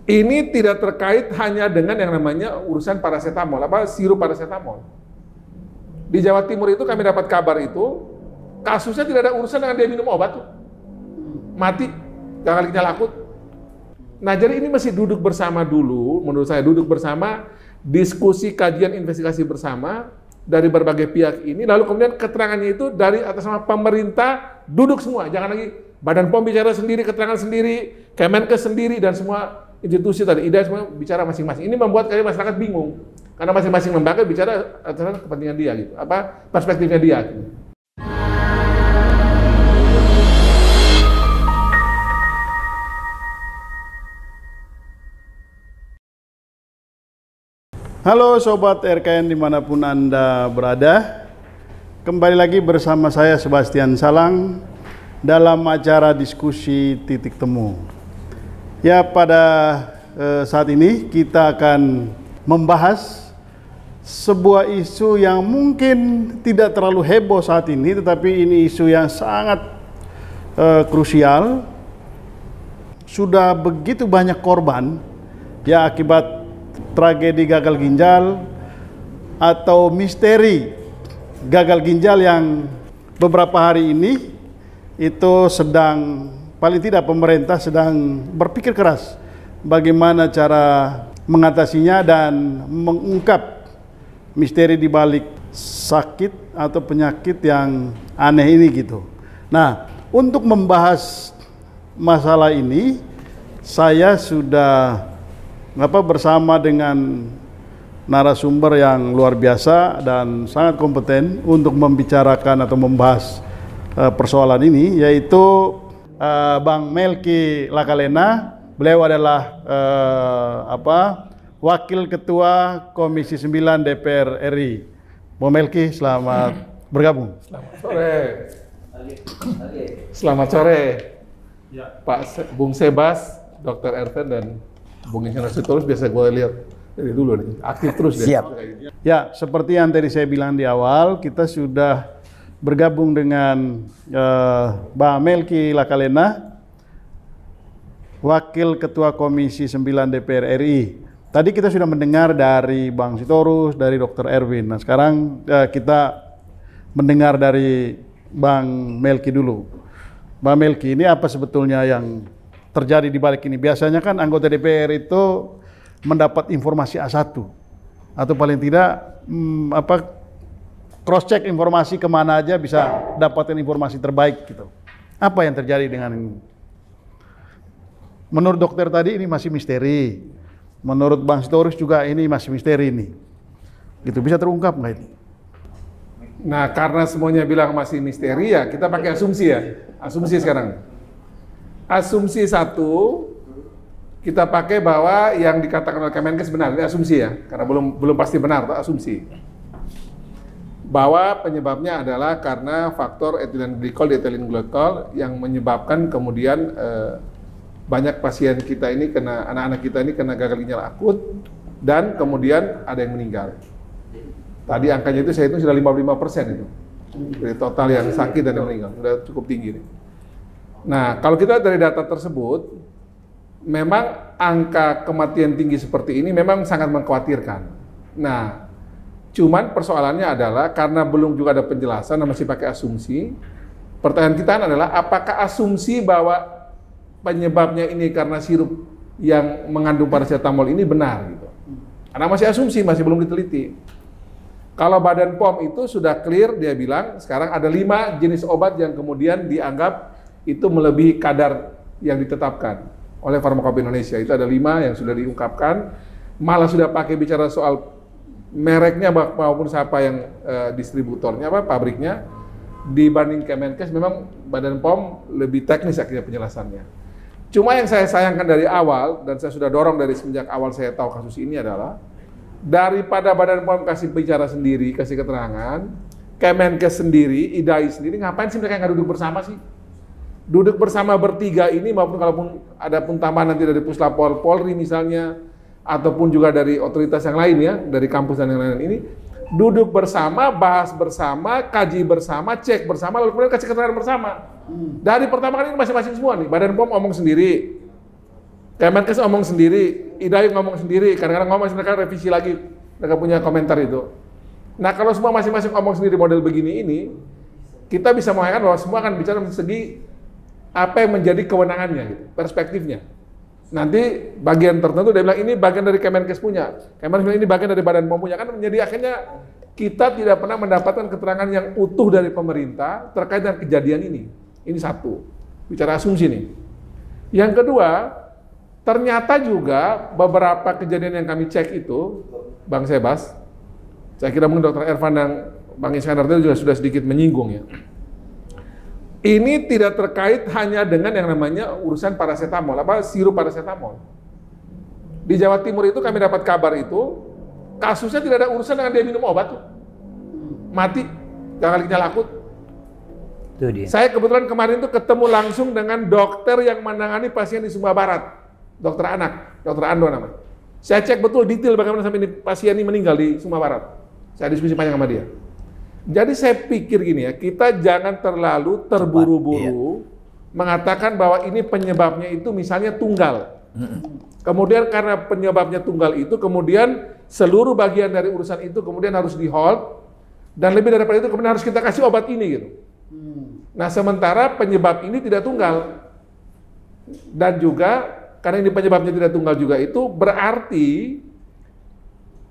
Ini tidak terkait hanya dengan yang namanya urusan paracetamol, sirup paracetamol. Di Jawa Timur itu kami dapat kabar itu, kasusnya tidak ada urusan dengan dia minum obat tuh. Mati, gagal ginjal akut. Nah, jadi ini mesti duduk bersama dulu, menurut saya duduk bersama, diskusi, kajian, investigasi bersama dari berbagai pihak ini, lalu kemudian keterangannya itu dari atas nama pemerintah, duduk semua, jangan lagi Badan POM bicara sendiri, keterangan sendiri, Kemenkes sendiri, dan semua institusi tadi, IDA semua bicara masing-masing. Ini membuat kayaknya masyarakat bingung, karena masing-masing lembaga bicara atas kepentingan dia, gitu, perspektifnya dia. Gitu. Halo Sobat RKN dimanapun Anda berada, kembali lagi bersama saya Sebastian Salang dalam acara diskusi Titik Temu. Ya, pada saat ini kita akan membahas sebuah isu yang mungkin tidak terlalu heboh saat ini, tetapi ini isu yang sangat krusial. Sudah begitu banyak korban ya akibat tragedi gagal ginjal atau misteri gagal ginjal yang beberapa hari ini itu sedang, paling tidak pemerintah sedang berpikir keras bagaimana cara mengatasinya dan mengungkap misteri di balik sakit atau penyakit yang aneh ini gitu. Nah, untuk membahas masalah ini saya sudah bersama dengan narasumber yang luar biasa dan sangat kompeten untuk membicarakan atau membahas persoalan ini, yaitu Bang Melky Lakalena. Beliau adalah Wakil Ketua Komisi 9 DPR RI. Bang Melky, selamat bergabung. Selamat sore. Selamat sore, Pak Bung Sebas, Dr. Erven, dan Bung Insinyur Sitorus. Biasa gue lihat dari dulu nih, aktif terus. Siap. Ya, seperti yang tadi saya bilang di awal, kita sudah bergabung dengan Mbak Melky Lakalena, Wakil Ketua Komisi 9 DPR RI. Tadi kita sudah mendengar dari Bang Sitorus, dari Dr. Erwin. Nah, sekarang kita mendengar dari Bang Melky dulu. Bang Melky, ini apa sebetulnya yang terjadi di balik ini? Biasanya kan anggota DPR itu mendapat informasi A1 atau paling tidak cross check informasi kemana aja bisa dapatkan informasi terbaik gitu. Apa yang terjadi dengan ini? Menurut dokter tadi ini masih misteri. Menurut Bang Sitorus juga ini masih misteri ini. Gitu, bisa terungkap nggak ini? Nah, karena semuanya bilang masih misteri ya, kita pakai asumsi ya. Asumsi sekarang. Asumsi satu, kita pakai bahwa yang dikatakan oleh Kemenkes benar, ini asumsi ya, karena belum pasti benar, itu asumsi. Bahwa penyebabnya adalah karena faktor etilen glikol, diethylene glycol yang menyebabkan kemudian banyak pasien kita ini anak-anak kita ini kena gagal ginjal akut dan kemudian ada yang meninggal. Tadi angkanya itu saya hitung sudah 55% itu dari total yang sakit dan yang meninggal, sudah cukup tinggi nih. Nah, kalau kita dari data tersebut, memang angka kematian tinggi seperti ini memang sangat mengkhawatirkan. Nah, cuman persoalannya adalah karena belum juga ada penjelasan dan masih pakai asumsi. Pertanyaan kita adalah apakah asumsi bahwa penyebabnya ini karena sirup yang mengandung paracetamol ini benar gitu. Karena masih asumsi, masih belum diteliti. Kalau Badan POM itu sudah clear, dia bilang sekarang ada 5 jenis obat yang kemudian dianggap itu melebihi kadar yang ditetapkan oleh Farmakope Indonesia. Itu ada 5 yang sudah diungkapkan, malah sudah pakai bicara soal mereknya maupun siapa yang distributornya, pabriknya. Dibanding Kemenkes, memang Badan POM lebih teknis akhirnya penjelasannya. Cuma yang saya sayangkan dari awal, dan saya sudah dorong dari semenjak awal saya tahu kasus ini adalah, daripada Badan POM kasih bicara sendiri, kasih keterangan, Kemenkes sendiri, IDAI sendiri, ngapain sih mereka nggak duduk bersama sih? Duduk bersama bertiga ini, maupun kalaupun ada pun tambahan nanti dari Puslapor Polri misalnya, ataupun juga dari otoritas yang lain ya, dari kampus dan yang lain ini, duduk bersama, bahas bersama, kaji bersama, cek bersama, lalu kemudian kasih keterangan bersama. Dari pertama kali ini masing-masing semua nih, Badan POM ngomong sendiri, Kemenkes ngomong sendiri, IDAI ngomong sendiri, kadang-kadang ngomong mereka revisi lagi, mereka punya komentar itu. Nah kalau semua masing-masing ngomong sendiri model begini ini, kita bisa mengatakan bahwa semua akan bicara dari segi apa yang menjadi kewenangannya, gitu, perspektifnya. Nanti bagian tertentu dia bilang ini bagian dari Kemenkes punya, Kemenkes bilang ini bagian dari Badan POM punya, kan menjadi akhirnya kita tidak pernah mendapatkan keterangan yang utuh dari pemerintah terkait dengan kejadian ini. Ini satu, bicara asumsi nih. Yang kedua, ternyata juga beberapa kejadian yang kami cek itu, Bang Sebas, saya kira mungkin Dr. Ervan dan Bang Iskandar itu juga sudah sedikit menyinggung ya. Ini tidak terkait hanya dengan yang namanya urusan paracetamol, sirup paracetamol. Di Jawa Timur itu kami dapat kabar itu, kasusnya tidak ada urusan dengan dia minum obat tuh. Mati, gagal ginjal akut. Itu dia. Saya kebetulan kemarin tuh ketemu langsung dengan dokter yang menangani pasien di Sumba Barat, dokter anak, dokter Ando namanya. Saya cek betul detail bagaimana sampai pasien ini meninggal di Sumba Barat. Saya diskusi panjang sama dia. Jadi saya pikir gini ya, kita jangan terlalu terburu-buru mengatakan bahwa ini penyebabnya itu misalnya tunggal. Kemudian karena penyebabnya tunggal itu, kemudian seluruh bagian dari urusan itu kemudian harus di hold, dan lebih daripada itu kemudian harus kita kasih obat ini gitu. Nah sementara penyebab ini tidak tunggal. Dan juga karena ini penyebabnya tidak tunggal juga itu berarti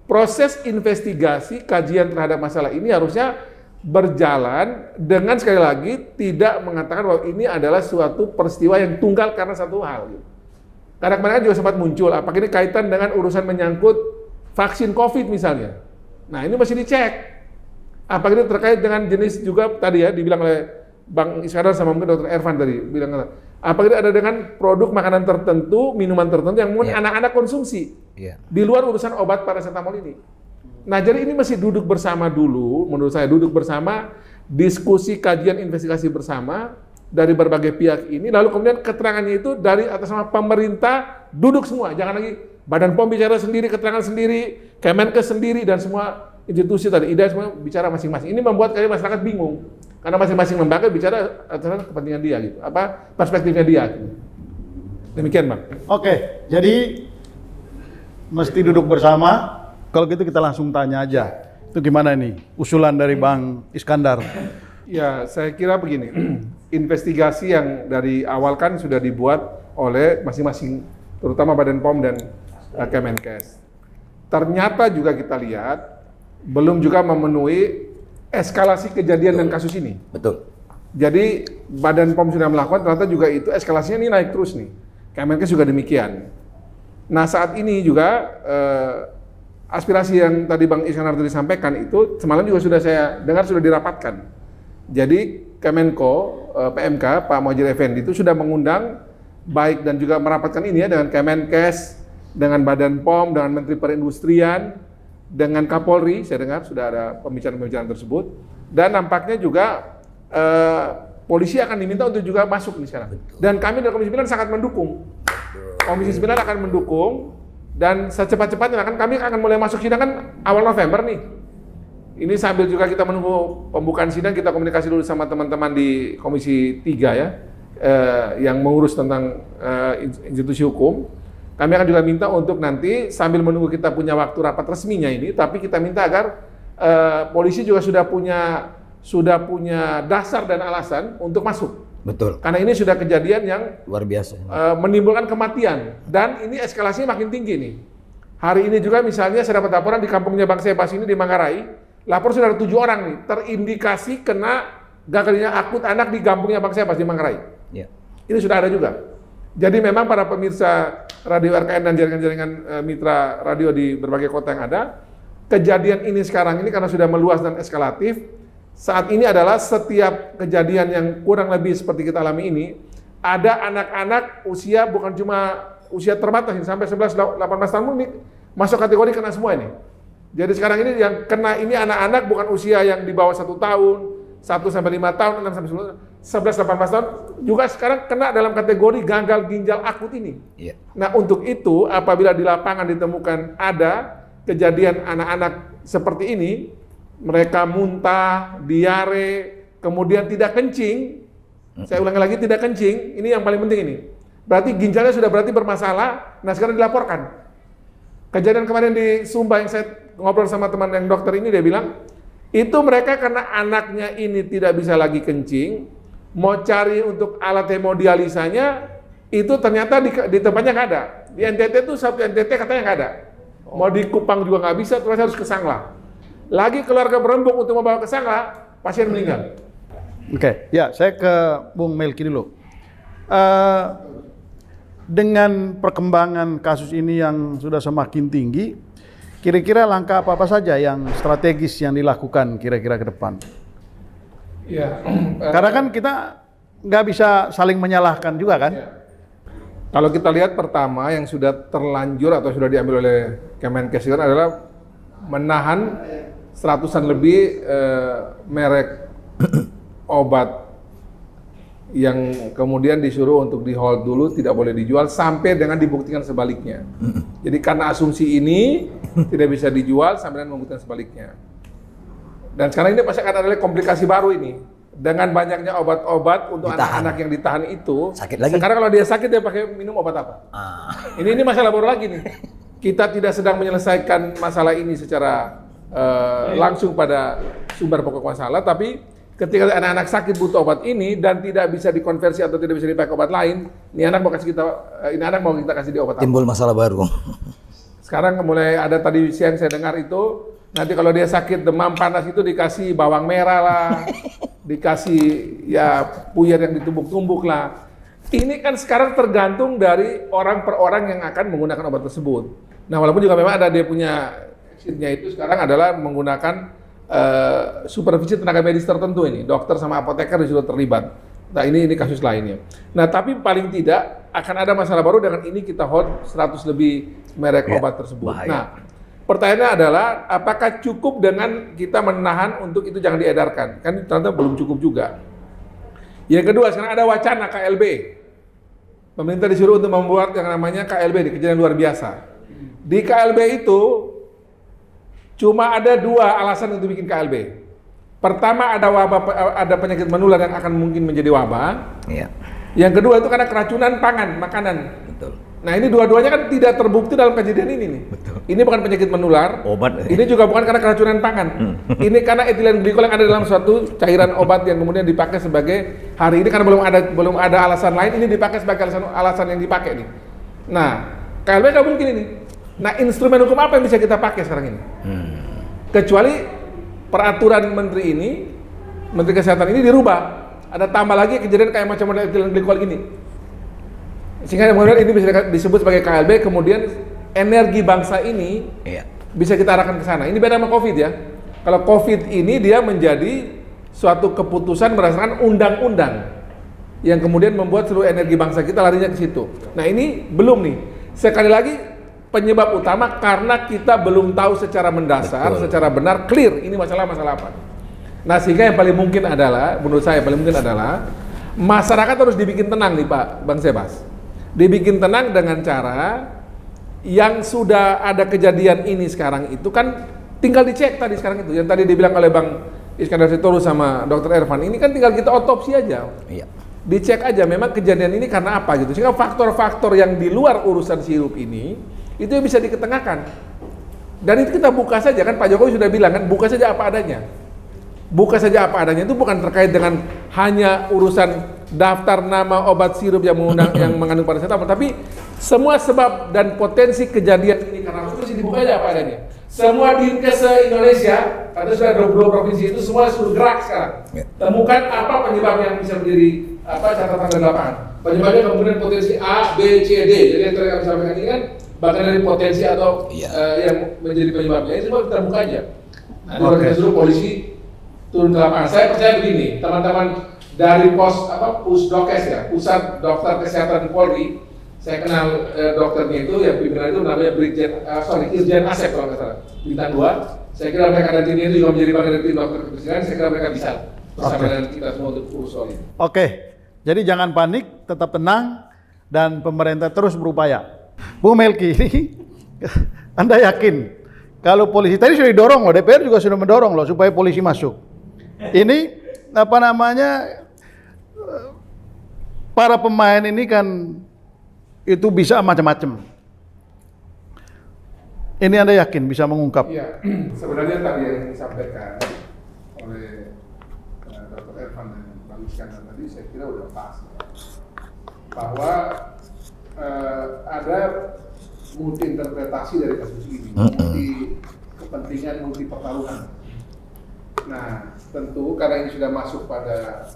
proses investigasi kajian terhadap masalah ini harusnya berjalan dengan sekali lagi tidak mengatakan bahwa ini adalah suatu peristiwa yang tunggal karena satu hal. Karena kemarin juga sempat muncul, apakah ini kaitan dengan urusan menyangkut vaksin COVID misalnya. Nah ini masih dicek. Apakah ini terkait dengan jenis juga tadi ya dibilang oleh Bang Iskandar sama mungkin Dr. Ervan tadi bilang, apakah ini ada dengan produk makanan tertentu, minuman tertentu yang mungkin anak-anak konsumsi di luar urusan obat paracetamol ini. Nah jadi ini masih duduk bersama dulu, menurut saya duduk bersama, diskusi kajian investigasi bersama dari berbagai pihak ini, lalu kemudian keterangannya itu dari atas nama pemerintah duduk semua, jangan lagi Badan POM bicara sendiri, keterangan sendiri, Kemenkes sendiri dan semua institusi tadi, IDAI semua bicara masing-masing. Ini membuat kayaknya masyarakat bingung karena masing-masing lembaga bicara atas kepentingan dia gitu, perspektifnya dia. Gitu. Demikian Bang. Oke, jadi mesti duduk bersama. Kalau gitu kita langsung tanya aja. Itu gimana nih usulan dari Bang Iskandar? Ya, saya kira begini. Investigasi yang dari awal kan sudah dibuat oleh masing-masing, terutama Badan POM dan Kemenkes. Ternyata juga kita lihat belum juga memenuhi eskalasi kejadian dan kasus ini. Betul. Jadi Badan POM sudah melakukan, ternyata juga itu eskalasinya ini naik terus nih. Kemenkes juga demikian. Nah saat ini juga aspirasi yang tadi Bang Iskandar tadi sampaikan itu semalam juga sudah saya dengar sudah dirapatkan. Jadi Kemenko, PMK, Pak Muhadjir Effendi itu sudah mengundang baik dan juga merapatkan ini ya dengan Kemenkes, dengan Badan POM, dengan Menteri Perindustrian, dengan Kapolri, saya dengar sudah ada pembicaraan-pembicaraan tersebut. Dan nampaknya juga polisi akan diminta untuk juga masuk nih sekarang. Dan kami dari Komisi 9 sangat mendukung. Komisi 9 akan mendukung dan secepat-cepatnya kan kami akan mulai masuk sidang kan awal November nih. Ini sambil juga kita menunggu pembukaan sidang, kita komunikasi dulu sama teman-teman di Komisi 3 ya, yang mengurus tentang institusi hukum. Kami akan juga minta untuk nanti sambil menunggu kita punya waktu rapat resminya ini, tapi kita minta agar polisi juga sudah punya dasar dan alasan untuk masuk. Betul. Karena ini sudah kejadian yang luar biasa. Menimbulkan kematian dan ini eskalasinya makin tinggi nih. Hari ini juga misalnya saya dapat laporan di kampungnya Bang Sebas ini di Manggarai, lapor sudah ada 7 orang nih terindikasi kena gagal ginjal akut anak di kampungnya Bang Sebas di Manggarai. Ya. Ini sudah ada juga. Jadi memang para pemirsa radio RKN dan jaringan-jaringan mitra radio di berbagai kota yang ada, kejadian ini sekarang ini karena sudah meluas dan eskalatif, saat ini adalah setiap kejadian yang kurang lebih seperti kita alami ini, ada anak-anak usia bukan cuma usia terbatas sampai 11-18 tahun ini masuk kategori kena semua ini. Jadi sekarang ini yang kena ini anak-anak bukan usia yang di bawah 1 tahun, 1 sampai 5 tahun, 6 sampai 11-18 tahun, juga sekarang kena dalam kategori gagal ginjal akut ini. Yeah. Nah untuk itu apabila di lapangan ditemukan ada kejadian anak-anak seperti ini, mereka muntah, diare, kemudian tidak kencing, saya ulangi lagi tidak kencing, ini yang paling penting ini. berarti ginjalnya sudah berarti bermasalah, nah sekarang dilaporkan. Kejadian kemarin di Sumba yang saya ngobrol sama teman yang dokter ini, dia bilang, itu mereka karena anaknya ini tidak bisa lagi kencing, mau cari untuk alat hemodialisanya, itu ternyata di tempatnya nggak ada. Di NTT itu satu NTT katanya nggak ada. Mau di Kupang juga nggak bisa, terus harus ke Sangla. Lagi keluarga berembuk untuk membawa ke Sangla, pasien meninggal. Oke, ya saya ke Bung Melki dulu. Dengan perkembangan kasus ini yang sudah semakin tinggi, kira-kira langkah apa saja yang strategis yang dilakukan kira-kira ke depan? Ya, karena kan kita nggak bisa saling menyalahkan juga kan? Ya. Kalau kita lihat pertama yang sudah terlanjur atau sudah diambil oleh Kemenkes adalah menahan seratusan lebih merek obat yang kemudian disuruh untuk di hold dulu, tidak boleh dijual sampai dengan dibuktikan sebaliknya. Jadi karena asumsi ini tidak bisa dijual sampai dengan membuktikan sebaliknya. Dan sekarang ini pasti akan ada komplikasi baru ini. Dengan banyaknya obat-obat untuk anak-anak yang ditahan itu, sakit lagi. Sekarang kalau dia sakit dia pakai minum obat apa? Ini masalah baru lagi nih. Kita tidak sedang menyelesaikan masalah ini secara langsung pada sumber pokok masalah, tapi ketika anak-anak sakit butuh obat ini dan tidak bisa dikonversi atau tidak bisa dipakai obat lain, ini anak mau kita kasih dia obat apa? Timbul masalah baru. Sekarang mulai ada tadi siang saya dengar itu, nanti kalau dia sakit demam panas itu dikasih bawang merah lah, dikasih ya puyer yang ditumbuk-tumbuk lah. Ini kan sekarang tergantung dari orang per orang yang akan menggunakan obat tersebut. Nah, walaupun juga memang ada dia punya exitnya itu sekarang adalah menggunakan supervisi tenaga medis tertentu ini, dokter sama apoteker disuruh terlibat. Nah ini kasus lainnya. Nah tapi paling tidak akan ada masalah baru dengan ini kita hold 100 lebih merek obat tersebut. Bahaya. Nah pertanyaannya adalah apakah cukup dengan kita menahan untuk itu jangan diedarkan? Kan ternyata belum cukup juga. Yang kedua sekarang ada wacana KLB. Pemerintah disuruh untuk membuat yang namanya KLB, di kejadian luar biasa. Di KLB itu cuma ada dua alasan untuk bikin KLB. Pertama ada penyakit menular yang akan mungkin menjadi wabah. Iya. Yang kedua itu karena keracunan pangan, makanan. Betul. Nah ini dua-duanya kan tidak terbukti dalam kejadian ini nih. Betul. Ini bukan penyakit menular. Obat. Ini juga bukan karena keracunan pangan. Ini karena etilen glikol yang ada dalam suatu cairan obat yang kemudian dipakai sebagai hari ini karena belum ada alasan lain, ini dipakai sebagai alasan yang dipakai nih. Nah KLB nggak mungkin ini. Nah, instrumen hukum apa yang bisa kita pakai sekarang ini? Kecuali peraturan menteri ini, Menteri Kesehatan ini dirubah. Ada tambah lagi kejadian kayak macam model etilen glikol ini. Sehingga kemudian ini bisa disebut sebagai KLB, kemudian energi bangsa ini bisa kita arahkan ke sana. Ini beda sama COVID ya. Kalau COVID ini dia menjadi suatu keputusan berdasarkan undang-undang yang kemudian membuat seluruh energi bangsa kita larinya ke situ. Nah, ini belum nih. Sekali lagi penyebab utama karena kita belum tahu secara mendasar, secara benar, clear ini masalah apa. Nah sehingga yang paling mungkin adalah, menurut saya paling mungkin adalah masyarakat harus dibikin tenang nih Pak Bang Sebas. Dibikin tenang dengan cara yang sudah ada kejadian ini sekarang itu kan tinggal dicek tadi sekarang itu. Yang tadi dibilang oleh Bang Iskandar Sitorus sama Dr. Ervan, ini kan tinggal kita otopsi aja. Iya. Dicek aja memang kejadian ini karena apa gitu. Sehingga faktor-faktor yang di luar urusan sirup ini itu yang bisa diketengahkan. Dan itu kita buka saja kan, Pak Jokowi sudah bilang kan, buka saja apa adanya. Buka saja apa adanya itu bukan terkait dengan hanya urusan daftar nama obat sirup yang mengandung paracetamol, tapi semua sebab dan potensi kejadian ini karena itu dibuka aja apa adanya. Semua dinkes se-Indonesia, karena sudah 22 provinsi itu semua sudah gerak sekarang. Temukan apa penyebab yang bisa menjadi catatan dari lapangan. Penyebabnya kemudian potensi A, B, C, D. Jadi yang tadi kami sampaikan ini kan bahkan dari potensi atau yang menjadi penyebabnya itu semua kita buka aja. Nah, kita suruh polisi turun ke lapangan. Saya percaya begini, teman-teman dari Pusdokes ya, Pusat Dokter Kesehatan Polri, saya kenal dokternya itu, yang pimpinan itu namanya Irjen Asep kalau nggak salah, bintang 2. Saya kira mereka nanti ini juga menjadi bagian dari tim dokter kepresidenan. Saya kira mereka bisa bersama dengan kita semua untuk urus soal ini. Oke, jadi jangan panik, tetap tenang, dan pemerintah terus berupaya. Bung Melki, Anda yakin kalau polisi tadi sudah didorong loh, DPR juga sudah mendorong loh supaya polisi masuk. Ini para pemain ini kan itu bisa macam-macam. Ini Anda yakin bisa mengungkap? Iya, sebenarnya tadi yang disampaikan oleh Dr. Ervan dan Bang Iskandar tadi saya kira udah pas, bahwa ada multi interpretasi dari kasus ini, multi kepentingan, multi pertaruhan. Nah, tentu karena ini sudah masuk pada,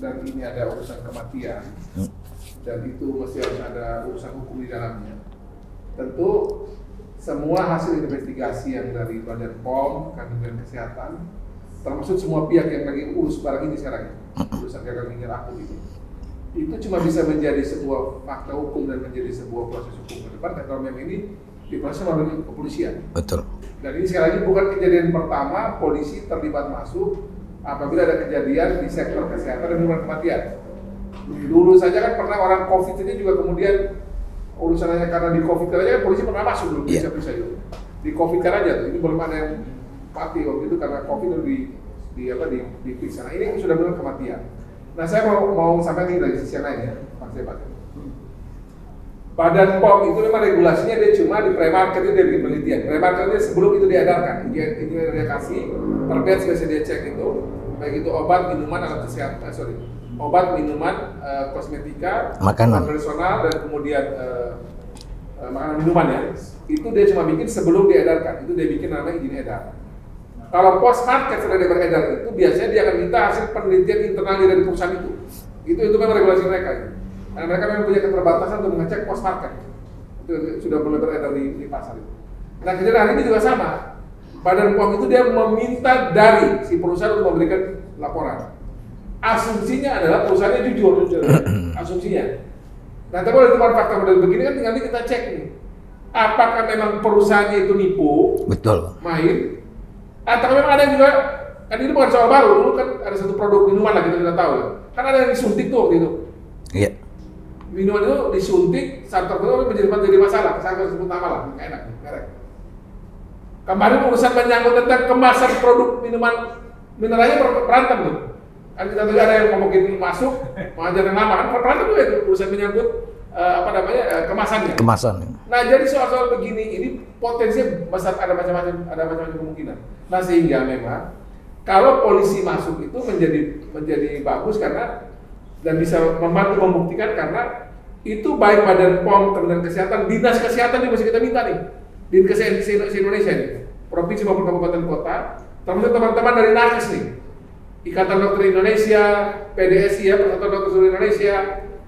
dan ini ada urusan kematian, dan itu mesti harus ada urusan hukum di dalamnya. Tentu semua hasil investigasi yang dari Badan POM, Kementerian Kesehatan, termasuk semua pihak yang lagi urus barang ini sekarang, urusan gagal ginjal akut itu cuma bisa menjadi sebuah fakta hukum dan menjadi sebuah proses hukum ke depan kalau memang ini diproses melalui kepolisian. Betul. Dan ini sekali lagi bukan kejadian pertama polisi terlibat masuk apabila ada kejadian di sektor kesehatan dan menyebabkan kematian. Dulu saja kan pernah orang COVID ini juga kemudian urusannya karena di COVID aja kan polisi pernah masuk dulu bisa itu. Di COVID kan aja tuh, ini belum ada yang mati waktu itu karena COVID itu diperiksa. Nah, ini sudah benar kematian. Nah, saya mau sampaikan ini dari sisi yang lain ya, Pak Sebat. Badan POM itu memang regulasinya dia cuma di pre-market itu dia bikin penelitian. Pre-market itu sebelum itu diedarkan, dia kasih terbit biasa dia cek itu, baik itu obat, minuman, alat kesehatan, obat, minuman, kosmetika, makanan personal dan kemudian makanan minuman ya. Itu dia cuma bikin sebelum diedarkan. Itu dia bikin namanya izin edar. Kalau post market sudah dia beredar itu biasanya dia akan minta hasil penelitian internal dari perusahaan itu. Itu memang regulasi mereka. Ya. Karena mereka memang punya keterbatasan untuk mengecek post market. Itu sudah mulai beredar di pasar itu. Nah, kejadian hari ini juga sama. Badan POM itu dia meminta dari si perusahaan untuk memberikan laporan. Asumsinya adalah perusahaannya jujur, asumsinya. Nah, tapi kalau teman fakta model begini kan tinggal kita cek nih, apakah memang perusahaannya itu nipu, betul, main, atau memang ada yang juga, kan ini bukan soal baru, dulu kan ada satu produk minuman lah kita sudah tahu ya, kan ada yang disuntik tuh waktu itu. Iya. Minuman itu disuntik, saat tertentu menjadi masalah, saya harus sebut nama lah, nggak enak, merek. Kemarin urusan menyangkut tentang kemasan produk minuman mineralnya berantem tuh. Kan kita tahu ada yang ngomongin masuk, mengajar yang lama kan berantem tuh itu urusan menyangkut kemasannya. Kemasan. Nah, jadi soal-soal begini ini potensinya besar, ada macam-macam kemungkinan. Nah, sehingga memang kalau polisi masuk itu menjadi bagus karena dan bisa membantu membuktikan karena itu baik Badan POM, Kementerian Kesehatan, Dinas Kesehatan ini masih kita minta nih. Dinas Kesehatan Indonesia nih, provinsi maupun kabupaten kota, termasuk teman-teman dari Nakes nih. Ikatan Dokter Indonesia, PDSI ya, Persatuan Dokter Seluruh Indonesia,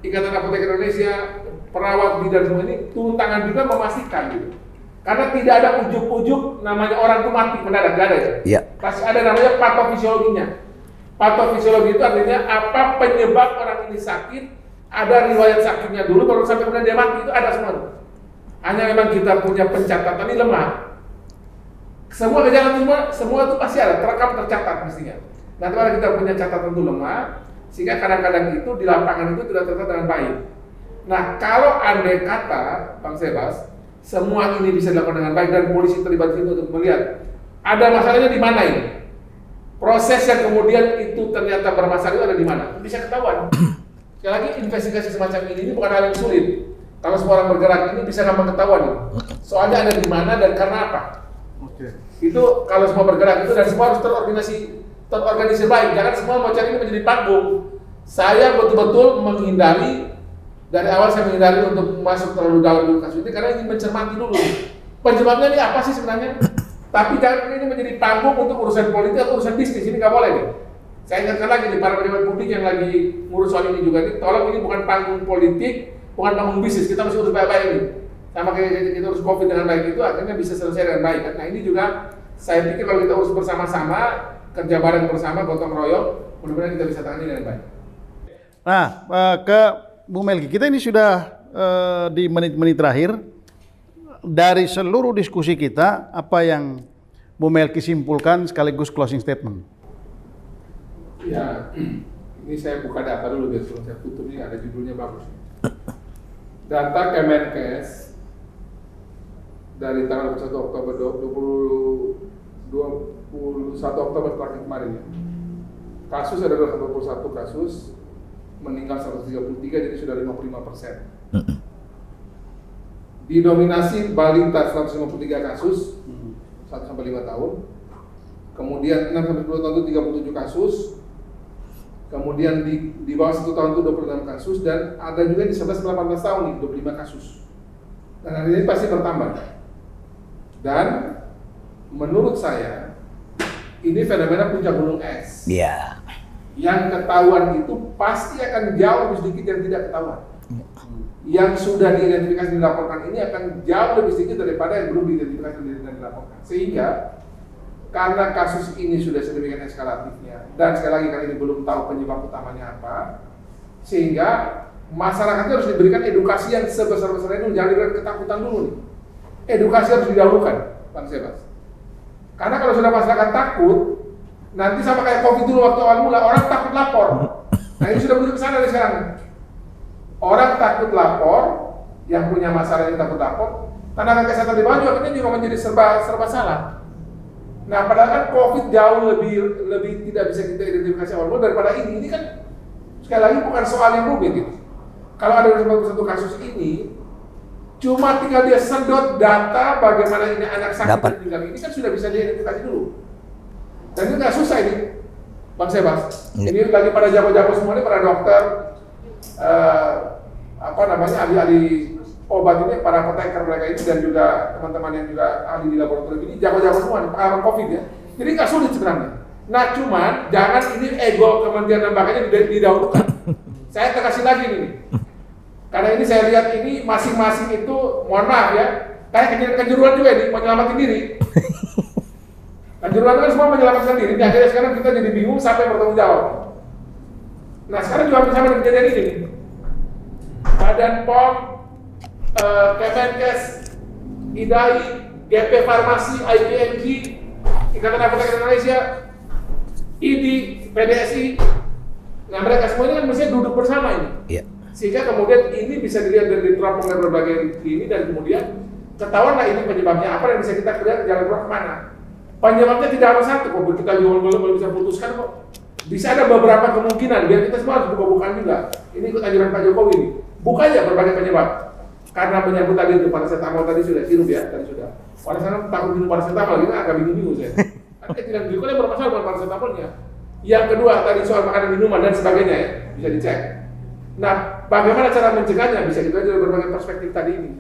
Ikatan Apoteker Indonesia, perawat bidan semua ini turun tangan juga memastikan gitu. Karena tidak ada ujuk-ujuk namanya orang itu mati mendadak, nggak ada ya. Iya. Pasti ada namanya patofisiologinya. Patofisiologi itu artinya apa penyebab orang ini sakit, ada riwayat sakitnya dulu baru sampai kemudian dia mati, itu ada semua. Hanya memang kita punya pencatatan ini lemah. Semua gejala semua itu pasti ada, terekam tercatat mestinya. Nah, kalau kita punya catatan itu lemah, sehingga kadang-kadang itu di lapangan itu tidak tercatat dengan baik. Nah, kalau andai kata, Bang Sebas, semua ini bisa dilakukan dengan baik dan polisi terlibat itu untuk melihat ada masalahnya di mana ini. Proses yang kemudian itu ternyata bermasalah itu ada di mana? Bisa ketahuan. Sekali lagi investigasi semacam ini bukan hal yang sulit. Kalau semua orang bergerak ini bisa gampang ketahuan nih. Soalnya ada di mana dan karena apa? Oke. Itu kalau semua bergerak itu dan semua harus terorganisir baik. Jangan semua mau cari ini menjadi panggung. Saya betul-betul menghindari dari awal saya menghindari untuk masuk terlalu dalam di kasus ini karena ingin mencermati dulu. Penyebabnya ini apa sih sebenarnya? Tapi jangan ini menjadi panggung untuk urusan politik atau urusan bisnis, ini nggak boleh nih. Saya ingatkan lagi nih para pejabat publik yang lagi ngurus soal ini juga nih, tolong ini bukan panggung politik, bukan panggung bisnis, kita mesti urus baik-baik ini. Sama kayak kita urus COVID dengan baik itu akhirnya bisa selesai dengan baik. Nah ini juga saya pikir kalau kita urus bersama-sama, kerja bareng bersama, gotong royong, mudah-mudahan kita bisa tangani dengan baik. Nah, ke Bu Melki, kita ini sudah di menit-menit terakhir. Dari seluruh diskusi kita, apa yang Bu Melki simpulkan sekaligus closing statement? Ya, ini saya buka data dulu biar sebelum saya tutup, ini ada judulnya bagus. Data Kemenkes dari tanggal 21 Oktober 21 Oktober terakhir kemarin ya. Kasus ada 21 kasus, meninggal 133, jadi sudah 55%. didominasi balita 153 kasus, 1 sampai 5 tahun. Kemudian 6 sampai 10 tahun itu 37 kasus. Kemudian di bawah 1 tahun itu 26 kasus, dan ada juga di 11-18 tahun nih 25 kasus. Dan hari ini pasti bertambah. Dan menurut saya ini fenomena puncak gunung es. Iya. Yang ketahuan itu pasti akan jauh lebih sedikit yang tidak ketahuan. Yang sudah diidentifikasi dan dilaporkan ini akan jauh lebih sedikit daripada yang belum diidentifikasi dan dilaporkan. Sehingga karena kasus ini sudah sedemikian eskalatifnya, dan sekali lagi kali ini belum tahu penyebab utamanya apa, sehingga masyarakat harus diberikan edukasi yang sebesar-besarnya dulu, jangan diberikan ketakutan dulu nih. Edukasi harus didahulukan, Bang Sebas. Karena kalau sudah masyarakat takut, nanti sama kayak COVID dulu waktu awal mula, orang takut lapor. Nah ini sudah menuju ke sana dari sekarang. Orang takut lapor, yang punya masalah yang takut lapor, tenaga kesehatan di bawah akhirnya juga menjadi serba salah. Nah padahal kan COVID jauh lebih tidak bisa kita identifikasi awal mula daripada ini. Ini kan sekali lagi bukan soal yang rumit gitu. Kalau ada satu kasus ini, cuma tinggal dia sedot data bagaimana ini anak sakit dan tinggal ini kan sudah bisa diidentifikasi dulu. Dan itu nggak susah ini, Bang Sebas. Ini lagi pada jago-jago semua ini, para dokter, ahli-ahli obat ini, para apoteker mereka ini, dan juga teman-teman yang juga ahli di laboratorium ini, jago-jago semua nih, pengalaman COVID ya. Jadi nggak sulit sebenarnya. Nah cuman jangan ini ego Kementerian Lembaganya didahulukan. Saya tegasin lagi nih. Karena ini saya lihat ini masing-masing itu, mohon maaf ya, kayak kejuruan juga ini, menyelamatkan diri. Kejuruan kan semua menyelamatkan diri, akhirnya sekarang kita jadi bingung sampai bertanggung jawab. Nah sekarang juga sama dengan kejadian ini. Badan POM, Kemenkes, IDAI, GP Farmasi, IPMG, Ikatan Apoteker Indonesia, IDI, PDSI, nah mereka semua ini kan mestinya duduk bersama ini. Iya. Sehingga kemudian ini bisa dilihat dari diterapkan dari berbagai ini, dan kemudian ketahuanlah ini penyebabnya apa dan bisa kita lihat jalan keluar kemana. Penyebabnya tidak harus satu kok, kita juga belum bisa putuskan kok. Bisa ada beberapa kemungkinan, biar kita semua harus buka-bukaan juga. Ini ikut anjuran Pak Jokowi ini. Buka aja berbagai penyebab. Karena penyebut tadi itu paracetamol tadi sudah sirup ya, tadi sudah. Orang sana takut minum paracetamol, ini agak bingung-bingung saya. Karena tidak glikol yang bermasalah bukan paracetamolnya. Yang kedua tadi soal makanan minuman dan sebagainya ya, bisa dicek. Nah, bagaimana cara mencegahnya? Bisa kita dari berbagai perspektif tadi ini.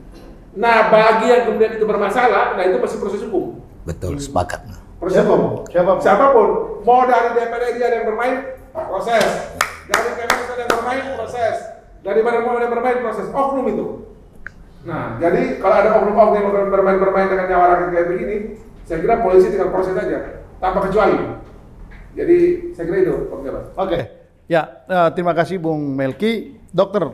Nah, bagi yang kemudian itu bermasalah, nah itu masih proses hukum. Betul, sepakat. Proses hukum. Siapapun, mau dari DPR ada yang bermain, proses. Dari Kemenkes ada yang bermain, proses. Dari Badan POM ada yang bermain, proses. Oknum itu. Nah, jadi kalau ada oknum-oknum yang bermain dengan nyawa rakyat kayak begini, saya kira polisi tinggal proses aja, tanpa kecuali. Jadi saya kira itu, Pak Jabat. Oke. Ya, terima kasih Bung Melki. Dokter,